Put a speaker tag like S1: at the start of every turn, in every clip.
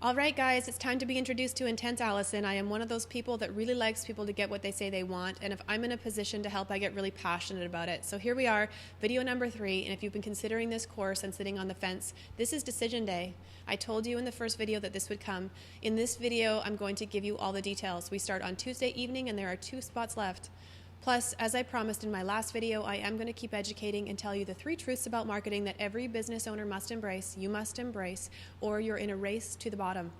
S1: All right, guys, it's time to be introduced to Intense Allison. I am one of those people that really likes people to get what they say they want, and if I'm in a position to help, I get really passionate about it. So here we are, video number 3, and if you've been considering this course and sitting on the fence, this is decision day. I told you in the first video that this would come. In this video, I'm going to give you all the details. We start on Tuesday evening, and there are 2 spots left. Plus, as I promised in my last video, I am going to keep educating and tell you the 3 truths about marketing that every business owner must embrace, you must embrace, or you're in a race to the bottom.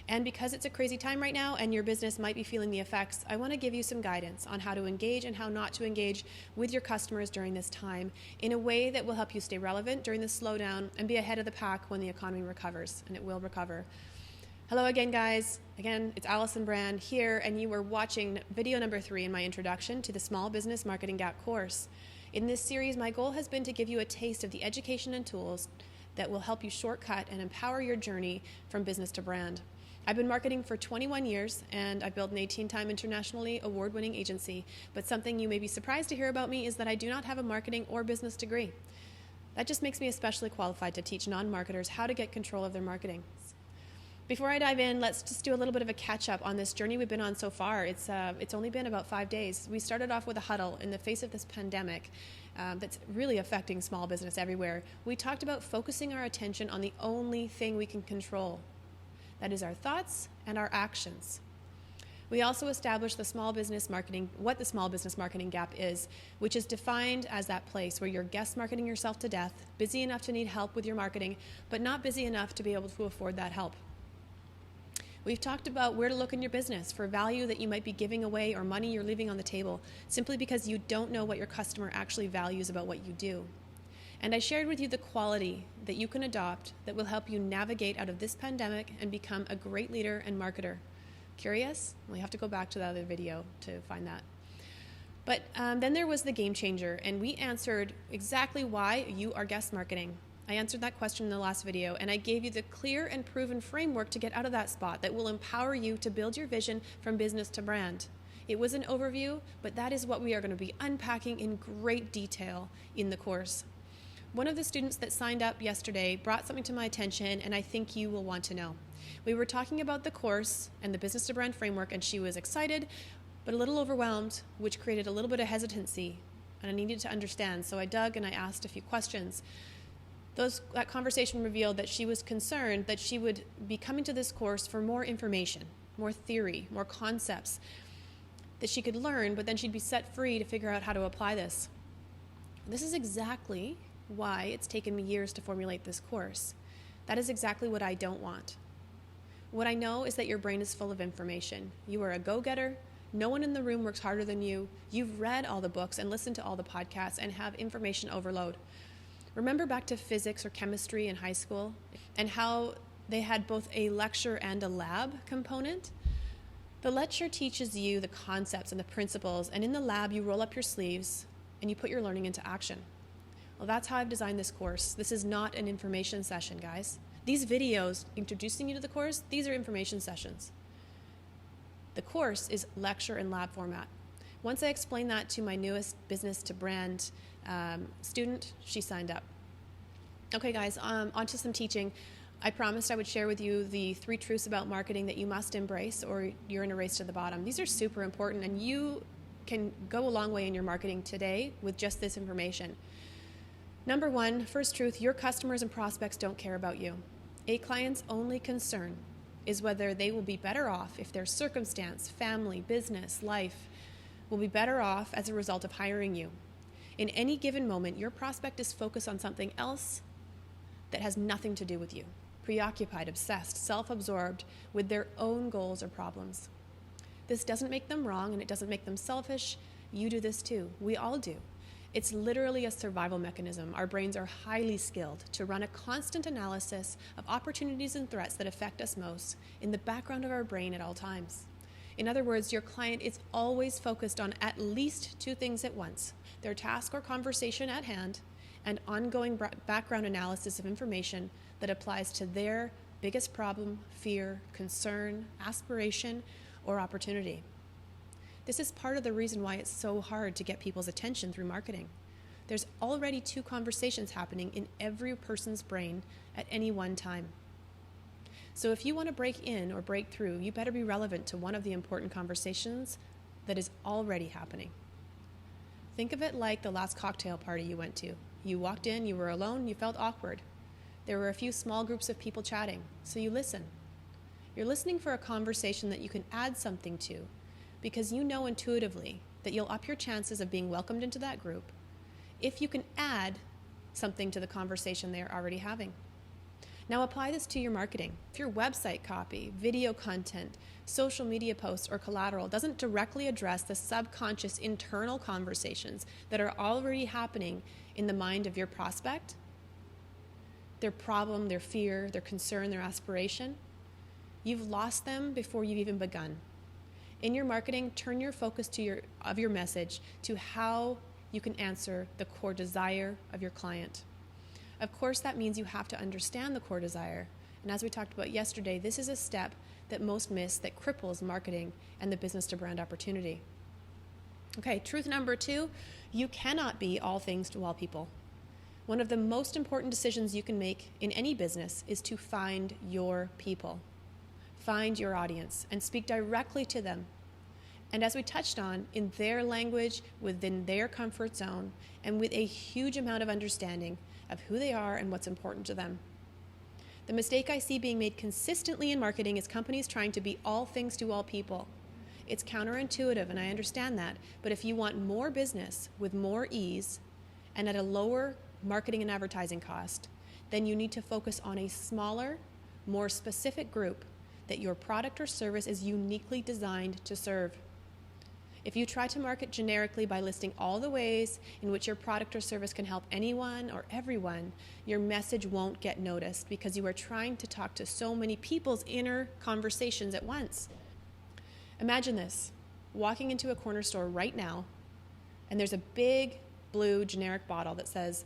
S1: And because it's a crazy time right now and your business might be feeling the effects, I want to give you some guidance on how to engage and how not to engage with your customers during this time in a way that will help you stay relevant during the slowdown and be ahead of the pack when the economy recovers, and it will recover. Hello again, guys. Again, it's Allison Brand here, and you are watching video number 3 in my introduction to the Small Business Marketing Gap course. In this series, my goal has been to give you a taste of the education and tools that will help you shortcut and empower your journey from business to brand. I've been marketing for 21 years, and I've built an 18-time internationally award-winning agency, but something you may be surprised to hear about me is that I do not have a marketing or business degree. That just makes me especially qualified to teach non-marketers how to get control of their marketing. Before I dive in, let's just do a little bit of a catch-up on this journey we've been on so far. It's only been about 5 days. We started off with a huddle in the face of this pandemic that's really affecting small business everywhere. We talked about focusing our attention on the only thing we can control. That is our thoughts and our actions. We also established what the small business marketing gap is, which is defined as that place where you're guest marketing yourself to death, busy enough to need help with your marketing, but not busy enough to be able to afford that help. We've talked about where to look in your business for value that you might be giving away or money you're leaving on the table simply because you don't know what your customer actually values about what you do. And I shared with you the quality that you can adopt that will help you navigate out of this pandemic and become a great leader and marketer. Curious? Well, you have to go back to the other video to find that. But then there was the game changer, and we answered exactly why you are guest marketing. I answered that question in the last video, and I gave you the clear and proven framework to get out of that spot that will empower you to build your vision from business to brand. It was an overview, but that is what we are going to be unpacking in great detail in the course. One of the students that signed up yesterday brought something to my attention, and I think you will want to know. We were talking about the course and the business to brand framework, and she was excited, but a little overwhelmed, which created a little bit of hesitancy, and I needed to understand. So I dug and I asked a few questions. That conversation revealed that she was concerned that she would be coming to this course for more information, more theory, more concepts that she could learn, but then she'd be set free to figure out how to apply this. This is exactly why it's taken me years to formulate this course. That is exactly what I don't want. What I know is that your brain is full of information. You are a go-getter. No one in the room works harder than you. You've read all the books and listened to all the podcasts and have information overload. Remember back to physics or chemistry in high school and how they had both a lecture and a lab component? The lecture teaches you the concepts and the principles, and in the lab you roll up your sleeves and you put your learning into action. Well, that's how I've designed this course. This is not an information session, guys. These videos introducing you to the course, these are information sessions. The course is lecture and lab format. Once I explained that to my newest business to brand student, she signed up. Okay, guys, on to some teaching. I promised I would share with you the 3 truths about marketing that you must embrace or you're in a race to the bottom. These are super important, and you can go a long way in your marketing today with just this information. Number 1, first truth, your customers and prospects don't care about you. A client's only concern is whether they will be better off if their circumstance, family, business, life will be better off as a result of hiring you. In any given moment, your prospect is focused on something else that has nothing to do with you. Preoccupied, obsessed, self-absorbed with their own goals or problems. This doesn't make them wrong, and it doesn't make them selfish. You do this too. We all do. It's literally a survival mechanism. Our brains are highly skilled to run a constant analysis of opportunities and threats that affect us most in the background of our brain at all times. In other words, your client is always focused on at least 2 things at once: their task or conversation at hand, and ongoing background analysis of information that applies to their biggest problem, fear, concern, aspiration, or opportunity. This is part of the reason why it's so hard to get people's attention through marketing. There's already 2 conversations happening in every person's brain at any one time. So if you want to break in or break through, you better be relevant to one of the important conversations that is already happening. Think of it like the last cocktail party you went to. You walked in, you were alone, you felt awkward. There were a few small groups of people chatting, so you listen. You're listening for a conversation that you can add something to, because you know intuitively that you'll up your chances of being welcomed into that group if you can add something to the conversation they are already having. Now apply this to your marketing. If your website copy, video content, social media posts, or collateral doesn't directly address the subconscious internal conversations that are already happening in the mind of your prospect, their problem, their fear, their concern, their aspiration, you've lost them before you've even begun. In your marketing, turn your focus of your message to how you can answer the core desire of your client. Of course, that means you have to understand the core desire. And as we talked about yesterday, this is a step that most miss that cripples marketing and the business to brand opportunity. Okay, truth number 2, you cannot be all things to all people. One of the most important decisions you can make in any business is to find your people. Find your audience and speak directly to them. And as we touched on, in their language, within their comfort zone, and with a huge amount of understanding of who they are and what's important to them. The mistake I see being made consistently in marketing is companies trying to be all things to all people. It's counterintuitive, and I understand that, but if you want more business with more ease and at a lower marketing and advertising cost, then you need to focus on a smaller, more specific group that your product or service is uniquely designed to serve. If you try to market generically by listing all the ways in which your product or service can help anyone or everyone, your message won't get noticed because you are trying to talk to so many people's inner conversations at once. Imagine this, walking into a corner store right now, and there's a big blue generic bottle that says,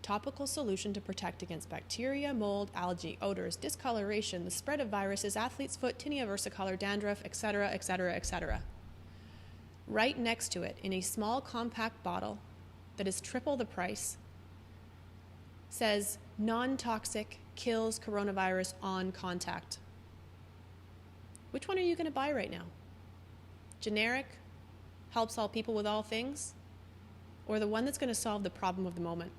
S1: topical solution to protect against bacteria, mold, algae, odors, discoloration, the spread of viruses, athlete's foot, tinea versicolor, dandruff, etc., etc., etc. Right next to it, in a small compact bottle that is triple the price, says non-toxic, kills coronavirus on contact. Which one are you going to buy right now? Generic, helps all people with all things, or the one that's going to solve the problem of the moment?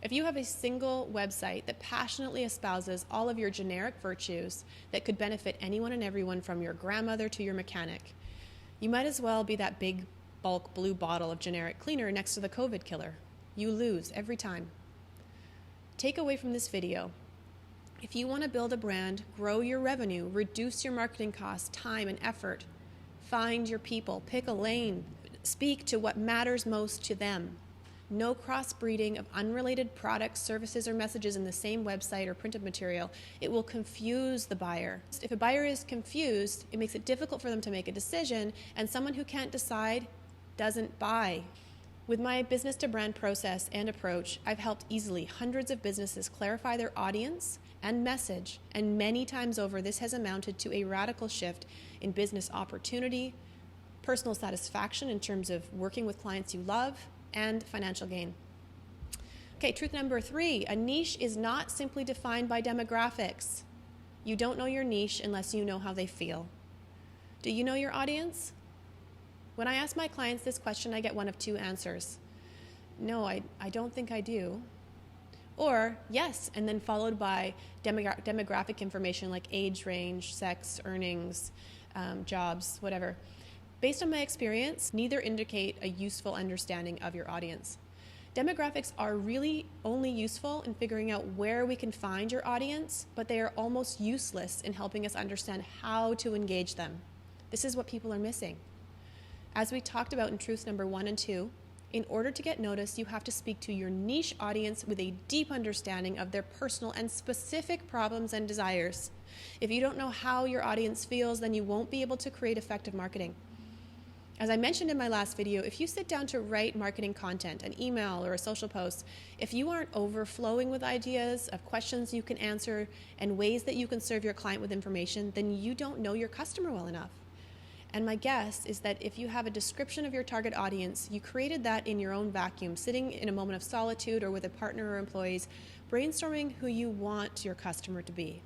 S1: If you have a single website that passionately espouses all of your generic virtues that could benefit anyone and everyone from your grandmother to your mechanic, you might as well be that big bulk blue bottle of generic cleaner next to the COVID killer. You lose every time. Take away from this video, if you want to build a brand, grow your revenue, reduce your marketing costs, time and effort, find your people, pick a lane, speak to what matters most to them. No crossbreeding of unrelated products, services, or messages in the same website or printed material. It will confuse the buyer. If a buyer is confused, it makes it difficult for them to make a decision, and someone who can't decide doesn't buy. With my business to brand process and approach, I've helped easily hundreds of businesses clarify their audience and message, and many times over, this has amounted to a radical shift in business opportunity, personal satisfaction in terms of working with clients you love, and financial gain. Okay, truth number 3, a niche is not simply defined by demographics. You don't know your niche unless you know how they feel. Do you know your audience? When I ask my clients this question, I get one of 2 answers. No, I don't think I do. Or yes, and then followed by demographic information like age range, sex, earnings, jobs, whatever. Based on my experience, neither indicate a useful understanding of your audience. Demographics are really only useful in figuring out where we can find your audience, but they are almost useless in helping us understand how to engage them. This is what people are missing. As we talked about in truths number 1 and 2, in order to get noticed, you have to speak to your niche audience with a deep understanding of their personal and specific problems and desires. If you don't know how your audience feels, then you won't be able to create effective marketing. As I mentioned in my last video, if you sit down to write marketing content, an email or a social post, if you aren't overflowing with ideas of questions you can answer and ways that you can serve your client with information, then you don't know your customer well enough. And my guess is that if you have a description of your target audience, you created that in your own vacuum, sitting in a moment of solitude or with a partner or employees, brainstorming who you want your customer to be.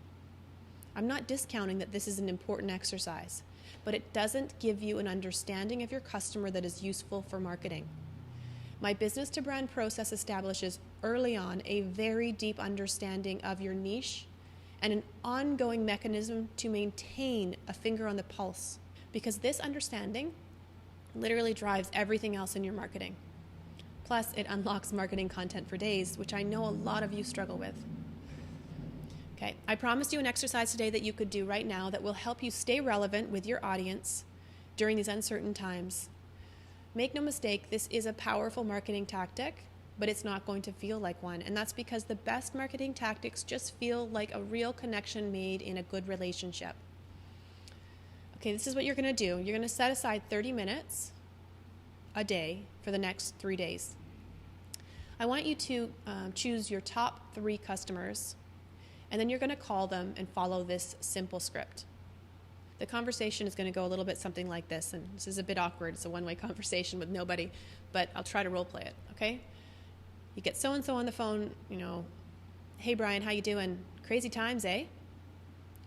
S1: I'm not discounting that this is an important exercise, but it doesn't give you an understanding of your customer that is useful for marketing. My business to brand process establishes early on a very deep understanding of your niche and an ongoing mechanism to maintain a finger on the pulse, because this understanding literally drives everything else in your marketing. Plus, it unlocks marketing content for days, which I know a lot of you struggle with. Okay, I promised you an exercise today that you could do right now that will help you stay relevant with your audience during these uncertain times. Make no mistake, this is a powerful marketing tactic, but it's not going to feel like one. And that's because the best marketing tactics just feel like a real connection made in a good relationship. Okay, this is what you're going to do. You're going to set aside 30 minutes a day for the next 3 days. I want you to choose your top 3 customers, and then you're going to call them and follow this simple script. The conversation is going to go a little bit something like this, and this is a bit awkward. It's a one-way conversation with nobody, but I'll try to role play it, okay? You get so-and-so on the phone, hey Brian, how you doing? Crazy times, eh?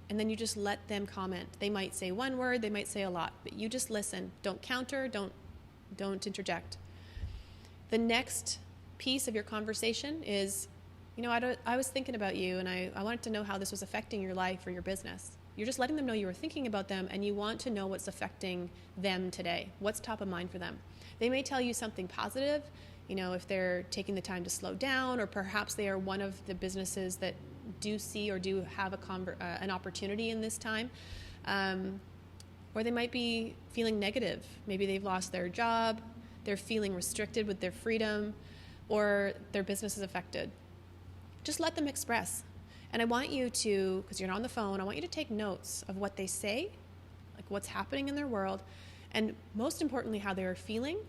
S1: And then you just let them comment. They might say one word, they might say a lot, but you just listen. Don't counter, don't interject. The next piece of your conversation is, I was thinking about you, and I wanted to know how this was affecting your life or your business. You're just letting them know you were thinking about them, and you want to know what's affecting them today. What's top of mind for them? They may tell you something positive, if they're taking the time to slow down, or perhaps they are one of the businesses that do see or do have an opportunity in this time. Or they might be feeling negative. Maybe they've lost their job, they're feeling restricted with their freedom, or their business is affected. Just let them express. And I want you to, because you're not on the phone, I want you to take notes of what they say, like what's happening in their world, and most importantly, how they're feeling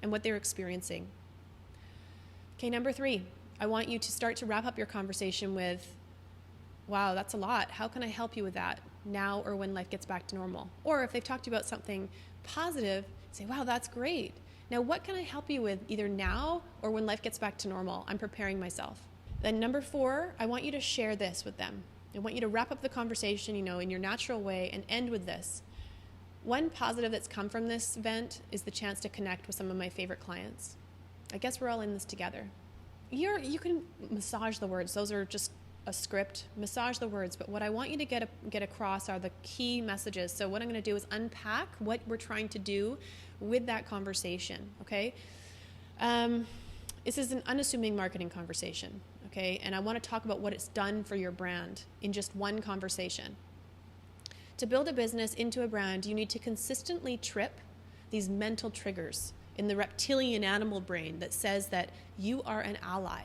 S1: and what they're experiencing. Okay, number 3, I want you to start to wrap up your conversation with, wow, that's a lot. How can I help you with that now or when life gets back to normal? Or if they've talked to you about something positive, say, wow, that's great. Now, what can I help you with either now or when life gets back to normal? I'm preparing myself. Then number 4, I want you to share this with them. I want you to wrap up the conversation, in your natural way and end with this. One positive that's come from this event is the chance to connect with some of my favorite clients. I guess we're all in this together. You can massage the words. Those are just a script. Massage the words. But what I want you to get across are the key messages. So what I'm going to do is unpack what we're trying to do with that conversation, okay? This is an unassuming marketing conversation, okay? And I want to talk about what it's done for your brand in just one conversation. To build a business into a brand, you need to consistently trip these mental triggers in the reptilian animal brain that says that you are an ally.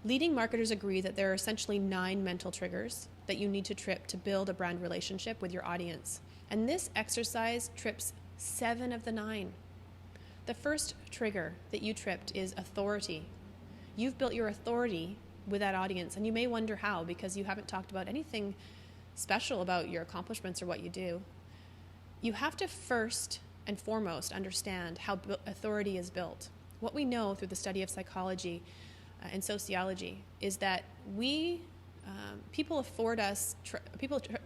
S1: Leading marketers agree that there are essentially 9 mental triggers that you need to trip to build a brand relationship with your audience. And this exercise trips 7 of the 9. The first trigger that you tripped is authority. You've built your authority with that audience, and you may wonder how, because you haven't talked about anything special about your accomplishments or what you do. You have to first and foremost understand how authority is built. What we know through the study of psychology and sociology is that people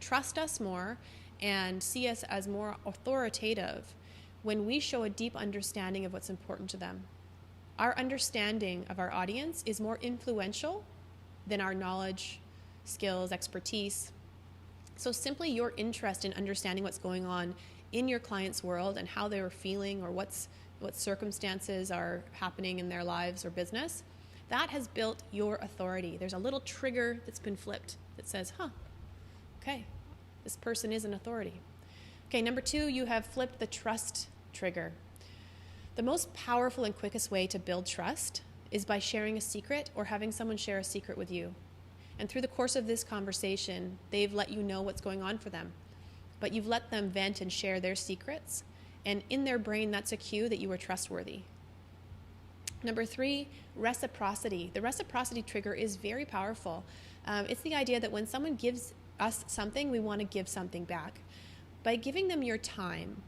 S1: trust us more and see us as more authoritative when we show a deep understanding of what's important to them. Our understanding of our audience is more influential than our knowledge, skills, expertise. So simply your interest in understanding what's going on in your client's world and how they're feeling or what circumstances are happening in their lives or business, that has built your authority. There's a little trigger that's been flipped that says, okay, this person is an authority. Okay, number 2, you have flipped the trust trigger. The most powerful and quickest way to build trust is by sharing a secret or having someone share a secret with you. And through the course of this conversation, they've let you know what's going on for them. But you've let them vent and share their secrets. And in their brain, that's a cue that you are trustworthy. Number 3, reciprocity. The reciprocity trigger is very powerful. It's the idea that when someone gives us something, we want to give something back. By giving them your time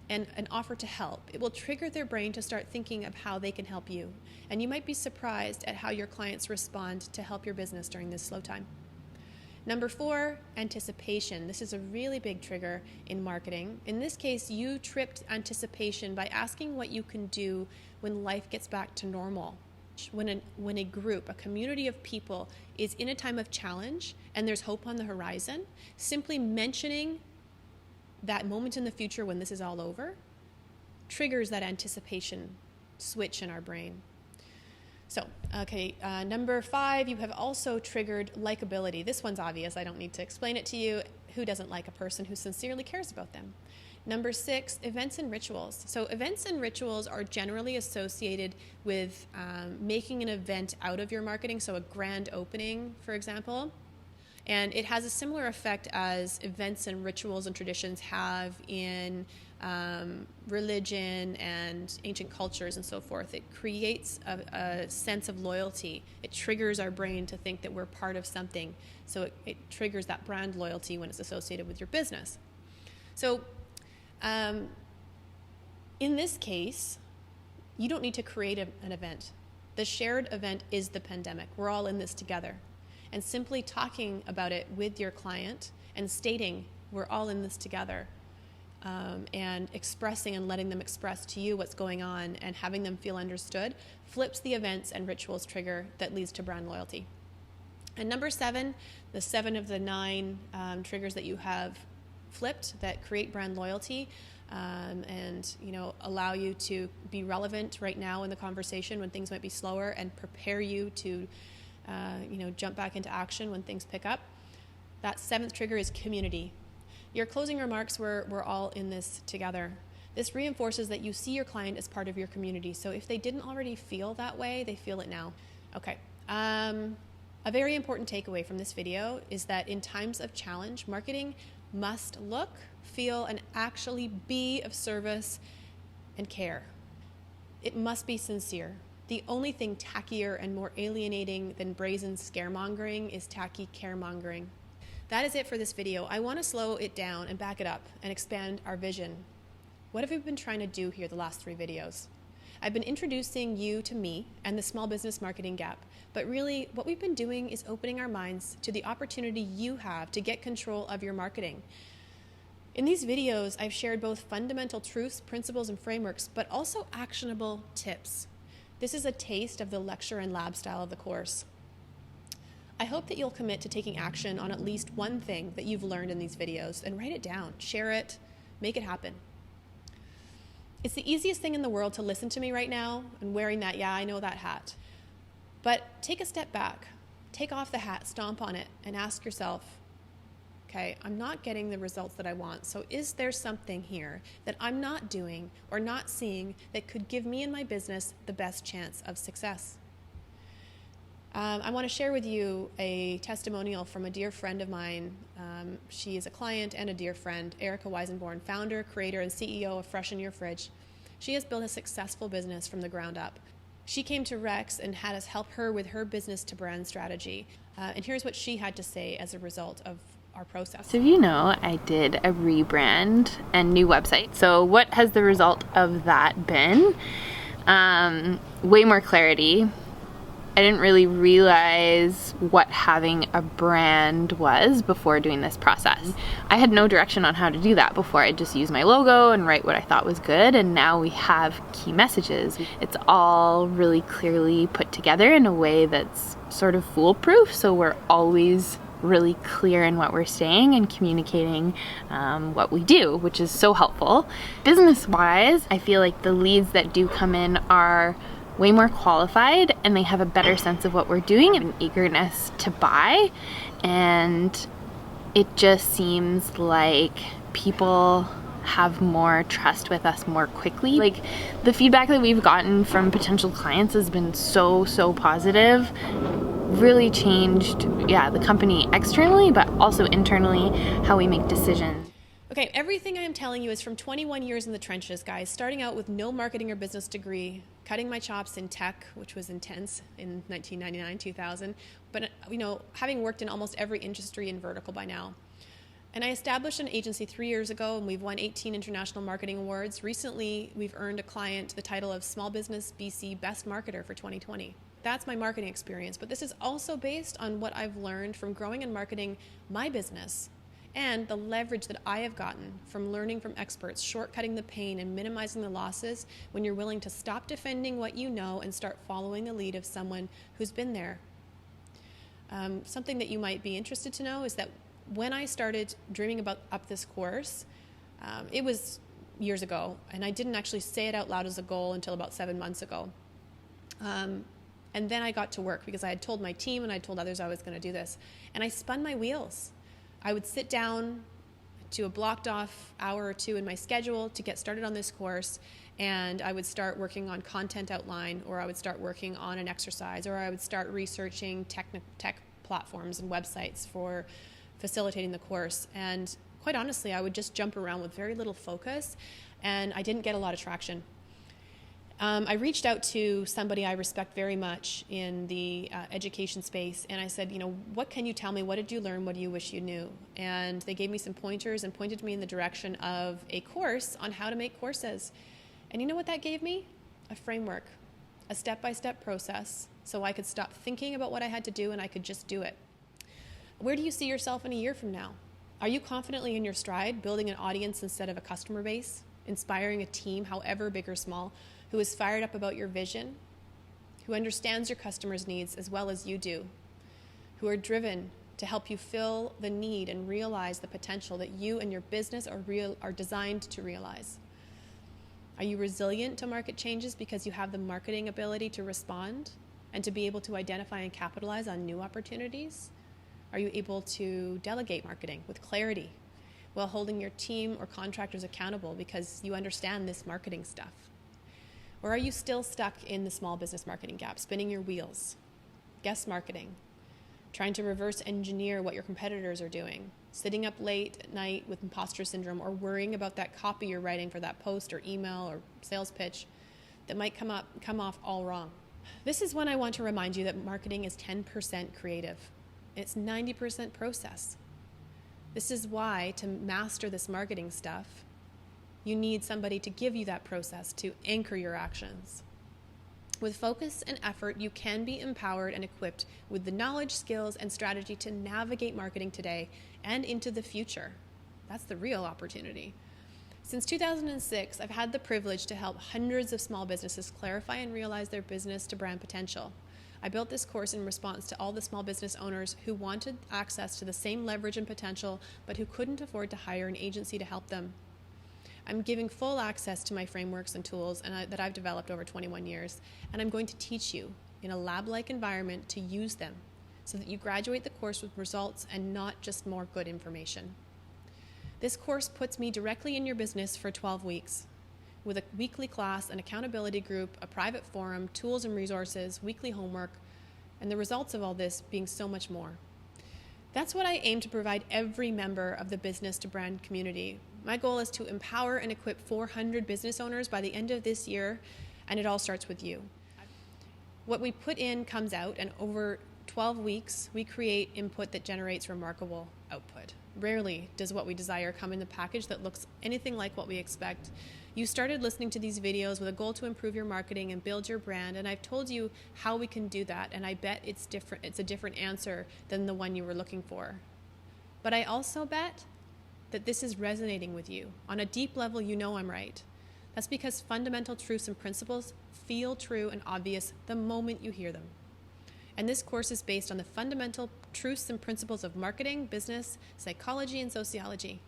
S1: and an offer to help, it will trigger their brain to start thinking of how they can help you. And you might be surprised at how your clients respond to help your business during this slow time. Number 4, anticipation. This is a really big trigger in marketing. In this case, you tripped anticipation by asking what you can do when life gets back to normal. When a group, a community of people is in a time of challenge and there's hope on the horizon, simply mentioning that moment in the future when this is all over triggers that anticipation switch in our brain. So, okay, number 5, you have also triggered likability. This one's obvious. I don't need to explain it to you. Who doesn't like a person who sincerely cares about them? Number 6, events and rituals. So events and rituals are generally associated with making an event out of your marketing, so a grand opening, for example. And it has a similar effect as events and rituals and traditions have in religion and ancient cultures and so forth. It creates a sense of loyalty. It triggers our brain to think that we're part of something. So it triggers that brand loyalty when it's associated with your business. So in this case, you don't need to create an event. The shared event is the pandemic. We're all in this together. And simply talking about it with your client and stating we're all in this together, and expressing and letting them express to you what's going on and having them feel understood flips the events and rituals trigger that leads to brand loyalty. And number 7, the 7 of the 9 triggers that you have flipped that create brand loyalty and allow you to be relevant right now in the conversation when things might be slower and prepare you to jump back into action when things pick up. That 7th trigger is community. Your closing remarks were, we're all in this together. This reinforces that you see your client as part of your community. So if they didn't already feel that way, they feel it now. Okay. A very important takeaway from this video is that in times of challenge, marketing must look, feel, and actually be of service and care. It must be sincere. The only thing tackier and more alienating than brazen scaremongering is tacky caremongering. That is it for this video. I want to slow it down and back it up and expand our vision. What have we been trying to do here the last 3 videos? I've been introducing you to me and the small business marketing gap, but really what we've been doing is opening our minds to the opportunity you have to get control of your marketing. In these videos, I've shared both fundamental truths, principles, and frameworks, but also actionable tips. This is a taste of the lecture and lab style of the course. I hope that you'll commit to taking action on at least one thing that you've learned in these videos and write it down, share it, make it happen. It's the easiest thing in the world to listen to me right now and wearing that, yeah, I know that hat. But take a step back, take off the hat, stomp on it, and ask yourself, okay, I'm not getting the results that I want, so is there something here that I'm not doing or not seeing that could give me and my business the best chance of success? I want to share with you a testimonial from a dear friend of mine. She is a client and a dear friend, Erica Weisenborn, founder, creator, and CEO of Fresh in Your Fridge. She has built a successful business from the ground up. She came to Rex and had us help her with her business to brand strategy. And here's what she had to say as a result of our process.
S2: So I did a rebrand and new website. So what has the result of that been? Way more clarity. I didn't really realize what having a brand was before doing this process. I had no direction on how to do that before. I'd just use my logo and write what I thought was good, and now we have key messages. It's all really clearly put together in a way that's sort of foolproof, so we're always really clear in what we're saying and communicating what we do, which is so helpful. Business-wise, I feel like the leads that do come in are way more qualified and they have a better sense of what we're doing and an eagerness to buy, and it just seems like people have more trust with us more quickly. Like, the feedback that we've gotten from potential clients has been so positive. Really changed, the company externally, but also internally, how we make decisions.
S1: Okay, everything I am telling you is from 21 years in the trenches, guys, starting out with no marketing or business degree, cutting my chops in tech, which was intense in 1999, 2000, but having worked in almost every industry and vertical by now. And I established an agency 3 years ago, and we've won 18 international marketing awards. Recently, we've earned a client the title of Small Business BC Best Marketer for 2020. that's my marketing experience. But this is also based on what I've learned from growing and marketing my business and the leverage that I have gotten from learning from experts, shortcutting the pain and minimizing the losses when you're willing to stop defending what you know and start following the lead of someone who's been there. Something that you might be interested to know is that when I started dreaming about up this course, it was years ago, and I didn't actually say it out loud as a goal until about 7 months ago. And then I got to work because I had told my team and I told others I was going to do this. And I spun my wheels. I would sit down to a blocked off hour or two in my schedule to get started on this course, and I would start working on content outline, or I would start working on an exercise, or I would start researching tech platforms and websites for facilitating the course. And quite honestly, I would just jump around with very little focus, and I didn't get a lot of traction. I reached out to somebody I respect very much in the education space, and I said, what can you tell me? What did you learn? What do you wish you knew? And they gave me some pointers and pointed me in the direction of a course on how to make courses. And you know what that gave me? A framework, a step-by-step process, so I could stop thinking about what I had to do and I could just do it. Where do you see yourself in a year from now? Are you confidently in your stride, building an audience instead of a customer base, inspiring a team, however big or small, who is fired up about your vision, who understands your customers' needs as well as you do, who are driven to help you fill the need and realize the potential that you and your business are designed to realize? Are you resilient to market changes because you have the marketing ability to respond and to be able to identify and capitalize on new opportunities? Are you able to delegate marketing with clarity while holding your team or contractors accountable because you understand this marketing stuff? Or are you still stuck in the small business marketing gap, spinning your wheels, guest marketing, trying to reverse engineer what your competitors are doing, sitting up late at night with imposter syndrome, or worrying about that copy you're writing for that post or email or sales pitch that might come off all wrong? This is when I want to remind you that marketing is 10% creative. It's 90% process. This is why, to master this marketing stuff, you need somebody to give you that process to anchor your actions. With focus and effort, you can be empowered and equipped with the knowledge, skills, and strategy to navigate marketing today and into the future. That's the real opportunity. Since 2006, I've had the privilege to help hundreds of small businesses clarify and realize their business to brand potential. I built this course in response to all the small business owners who wanted access to the same leverage and potential, but who couldn't afford to hire an agency to help them. I'm giving full access to my frameworks and tools that I've developed over 21 years, and I'm going to teach you in a lab-like environment to use them so that you graduate the course with results and not just more good information. This course puts me directly in your business for 12 weeks with a weekly class, an accountability group, a private forum, tools and resources, weekly homework, and the results of all this being so much more. That's what I aim to provide every member of the business to brand community. My goal is to empower and equip 400 business owners by the end of this year, and it all starts with you. What we put in comes out, and over 12 weeks, we create input that generates remarkable output. Rarely does what we desire come in the package that looks anything like what we expect. You started listening to these videos with a goal to improve your marketing and build your brand, and I've told you how we can do that, and I bet it's different. It's a different answer than the one you were looking for. But I also bet that this is resonating with you. On a deep level, you know I'm right. That's because fundamental truths and principles feel true and obvious the moment you hear them. And this course is based on the fundamental truths and principles of marketing, business, psychology, and sociology.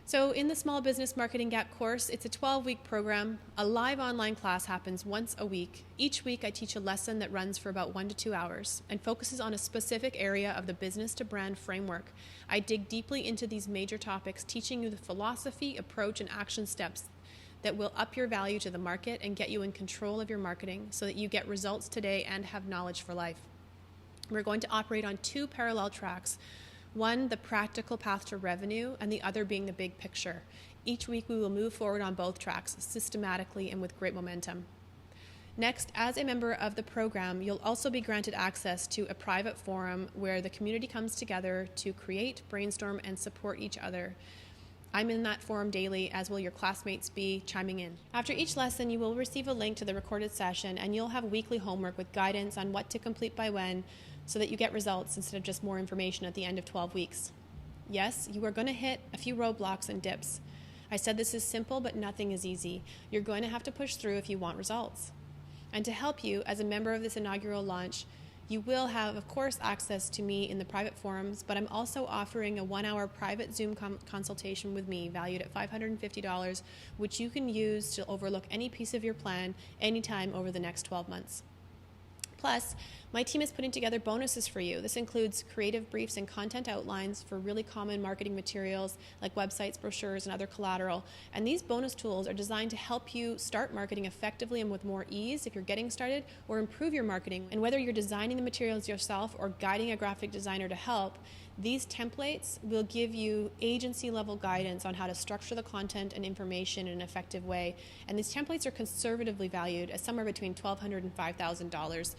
S1: So in the Small Business Marketing Gap course, it's a 12-week program. A live online class happens once a week. Each week I teach a lesson that runs for about 1 to 2 hours and focuses on a specific area of the business to brand framework. I dig deeply into these major topics, teaching you the philosophy, approach, and action steps that will up your value to the market and get you in control of your marketing so that you get results today and have knowledge for life. We're going to operate on 2 parallel tracks. One, the practical path to revenue, and the other being the big picture. Each week we will move forward on both tracks systematically and with great momentum. Next, as a member of the program, you'll also be granted access to a private forum where the community comes together to create, brainstorm, and support each other. I'm in that forum daily, as will your classmates be chiming in. After each lesson, you will receive a link to the recorded session, and you'll have weekly homework with guidance on what to complete by when, so that you get results instead of just more information at the end of 12 weeks. Yes, you are going to hit a few roadblocks and dips. I said this is simple, but nothing is easy. You're going to have to push through if you want results. And to help you, as a member of this inaugural launch, you will have, of course, access to me in the private forums, but I'm also offering a 1-hour private Zoom consultation with me valued at $550, which you can use to overlook any piece of your plan anytime over the next 12 months. Plus, my team is putting together bonuses for you. This includes creative briefs and content outlines for really common marketing materials like websites, brochures, and other collateral. And these bonus tools are designed to help you start marketing effectively and with more ease if you're getting started, or improve your marketing. And whether you're designing the materials yourself or guiding a graphic designer to help, these templates will give you agency-level guidance on how to structure the content and information in an effective way. And these templates are conservatively valued at somewhere between $1,200 and $5,000,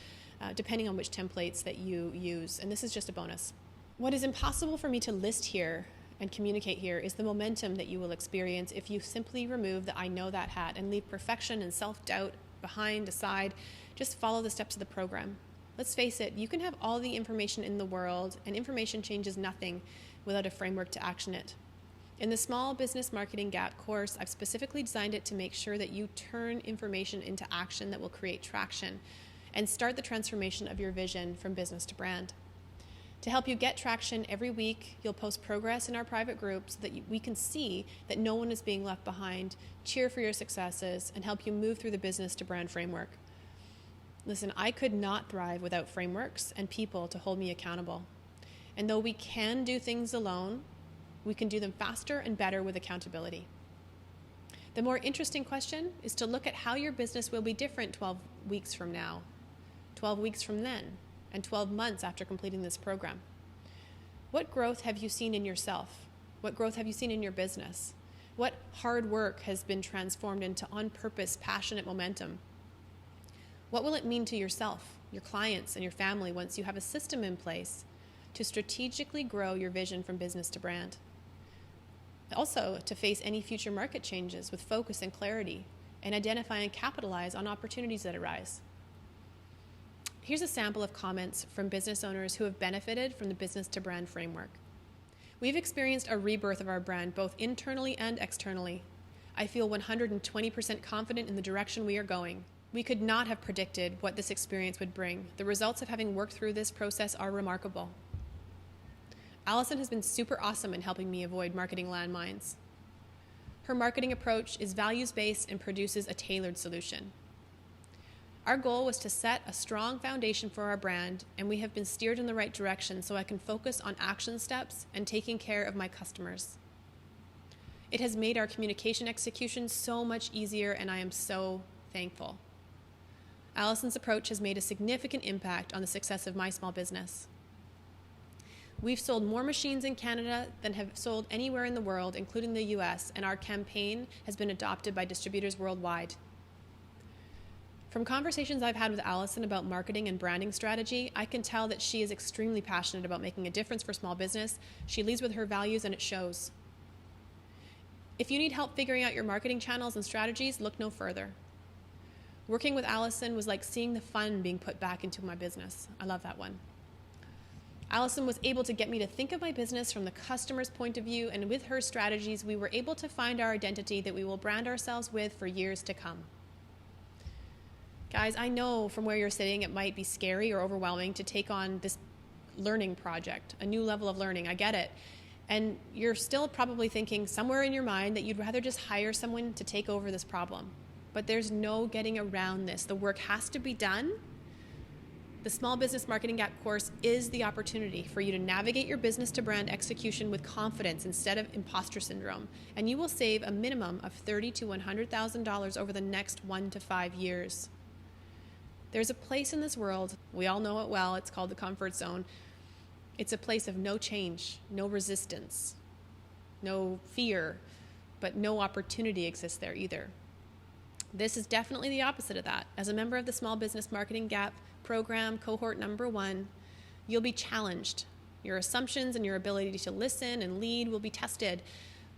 S1: depending on which templates that you use. And this is just a bonus. What is impossible for me to list here and communicate here is the momentum that you will experience if you simply remove the I know that hat and leave perfection and self-doubt aside. Just follow the steps of the program. Let's face it, you can have all the information in the world, and information changes nothing without a framework to action it. In the Small Business Marketing Gap course, I've specifically designed it to make sure that you turn information into action that will create traction and start the transformation of your vision from business to brand. To help you get traction, every week you'll post progress in our private group so that we can see that no one is being left behind, cheer for your successes, and help you move through the business to brand framework. Listen, I could not thrive without frameworks and people to hold me accountable. And though we can do things alone, we can do them faster and better with accountability. The more interesting question is to look at how your business will be different 12 weeks from now, 12 weeks from then, and 12 months after completing this program. What growth have you seen in yourself? What growth have you seen in your business? What hard work has been transformed into on-purpose, passionate momentum? What will it mean to yourself, your clients, and your family once you have a system in place to strategically grow your vision from business to brand? Also, to face any future market changes with focus and clarity, and identify and capitalize on opportunities that arise. Here's a sample of comments from business owners who have benefited from the business to brand framework. We've experienced a rebirth of our brand, both internally and externally. I feel 120% confident in the direction we are going. We could not have predicted what this experience would bring. The results of having worked through this process are remarkable. Allison has been super awesome in helping me avoid marketing landmines. Her marketing approach is values-based and produces a tailored solution. Our goal was to set a strong foundation for our brand, and we have been steered in the right direction so I can focus on action steps and taking care of my customers. It has made our communication execution so much easier, and I am so thankful. Allison's approach has made a significant impact on the success of my small business. We've sold more machines in Canada than have sold anywhere in the world, including the US, and our campaign has been adopted by distributors worldwide. From conversations I've had with Allison about marketing and branding strategy, I can tell that she is extremely passionate about making a difference for small business. She leads with her values, and it shows. If you need help figuring out your marketing channels and strategies, look no further. Working with Allison was like seeing the fun being put back into my business. I love that one. Allison was able to get me to think of my business from the customer's point of view, and with her strategies, we were able to find our identity that we will brand ourselves with for years to come. Guys, I know from where you're sitting, it might be scary or overwhelming to take on this learning project, a new level of learning. I get it. And you're still probably thinking somewhere in your mind that you'd rather just hire someone to take over this problem. But there's no getting around this. The work has to be done. The Small Business Marketing Gap course is the opportunity for you to navigate your business to brand execution with confidence instead of imposter syndrome. And you will save a minimum of $30,000 to $100,000 over the next 1 to 5 years. There's a place in this world, we all know it well, it's called the comfort zone. It's a place of no change, no resistance, no fear, but no opportunity exists there either. This is definitely the opposite of that. As a member of the Small Business Marketing Gap program, cohort number 1, you'll be challenged. Your assumptions and your ability to listen and lead will be tested.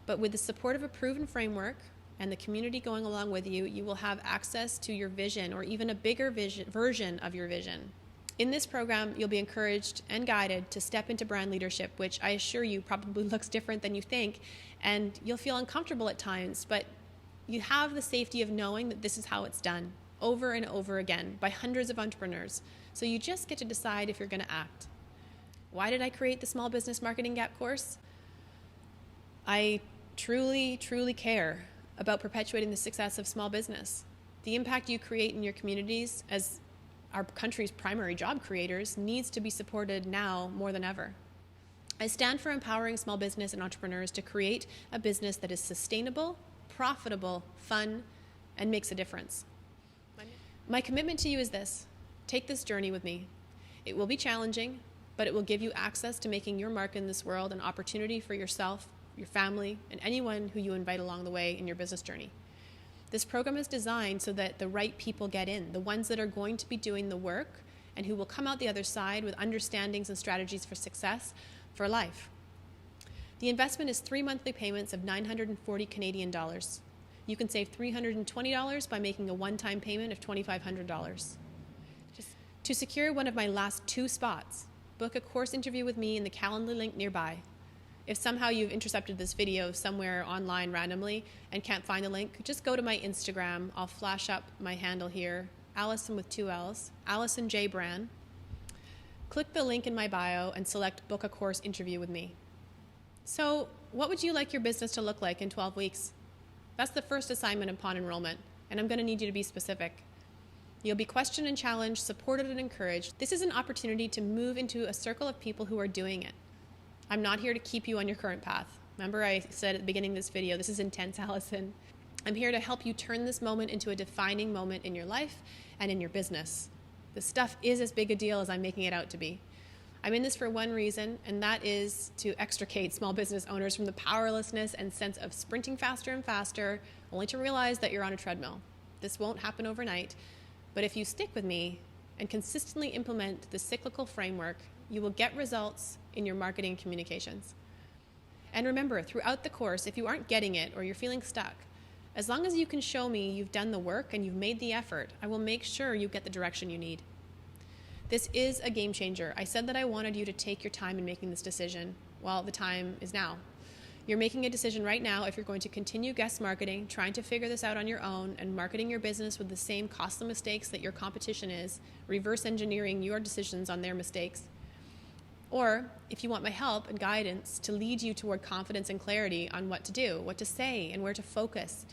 S1: But with the support of a proven framework and the community going along with you, you will have access to your vision, or even a bigger version of your vision. In this program, you'll be encouraged and guided to step into brand leadership, which I assure you probably looks different than you think, and you'll feel uncomfortable at times, but you have the safety of knowing that this is how it's done over and over again by hundreds of entrepreneurs. So you just get to decide if you're going to act. Why did I create the Small Business Marketing Gap course? I truly, truly care about perpetuating the success of small business. The impact you create in your communities as our country's primary job creators needs to be supported now more than ever. I stand for empowering small business and entrepreneurs to create a business that is sustainable, profitable, fun, and makes a difference. My commitment to you is this: take this journey with me. It will be challenging, but it will give you access to making your mark in this world an opportunity for yourself, your family, and anyone who you invite along the way in your business journey. This program is designed so that the right people get in, the ones that are going to be doing the work and who will come out the other side with understandings and strategies for success for life. The investment is 3 monthly payments of 940 Canadian dollars. You can save $320 by making a one-time payment of $2,500. To secure one of my last 2 spots, book a course interview with me in the Calendly link nearby. If somehow you've intercepted this video somewhere online randomly and can't find the link, just go to my Instagram. I'll flash up my handle here, Allison with 2 L's, Allison J. Brand. Click the link in my bio and select Book a Course Interview with me. So, what would you like your business to look like in 12 weeks? That's the first assignment upon enrollment, and I'm going to need you to be specific. You'll be questioned and challenged, supported and encouraged. This is an opportunity to move into a circle of people who are doing it. I'm not here to keep you on your current path. Remember I said at the beginning of this video, this is intense, Allison. I'm here to help you turn this moment into a defining moment in your life and in your business. This stuff is as big a deal as I'm making it out to be. I'm in this for one reason, and that is to extricate small business owners from the powerlessness and sense of sprinting faster and faster, only to realize that you're on a treadmill. This won't happen overnight, but if you stick with me and consistently implement the cyclical framework, you will get results in your marketing and communications. And remember, throughout the course, if you aren't getting it or you're feeling stuck, as long as you can show me you've done the work and you've made the effort, I will make sure you get the direction you need. This is a game changer. I said that I wanted you to take your time in making this decision. Well, the time is now. You're making a decision right now if you're going to continue guest marketing, trying to figure this out on your own, and marketing your business with the same costly mistakes that your competition is, reverse engineering your decisions on their mistakes. Or if you want my help and guidance to lead you toward confidence and clarity on what to do, what to say, and where to focus.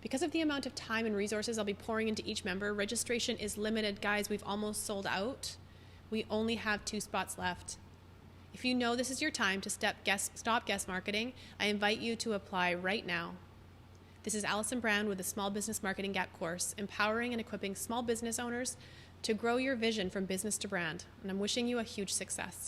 S1: Because of the amount of time and resources I'll be pouring into each member, registration is limited. Guys, we've almost sold out. We only have 2 spots left. If you know this is your time to stop guest marketing, I invite you to apply right now. This is Allison Brown with the Small Business Marketing Gap course, empowering and equipping small business owners to grow your vision from business to brand, and I'm wishing you a huge success.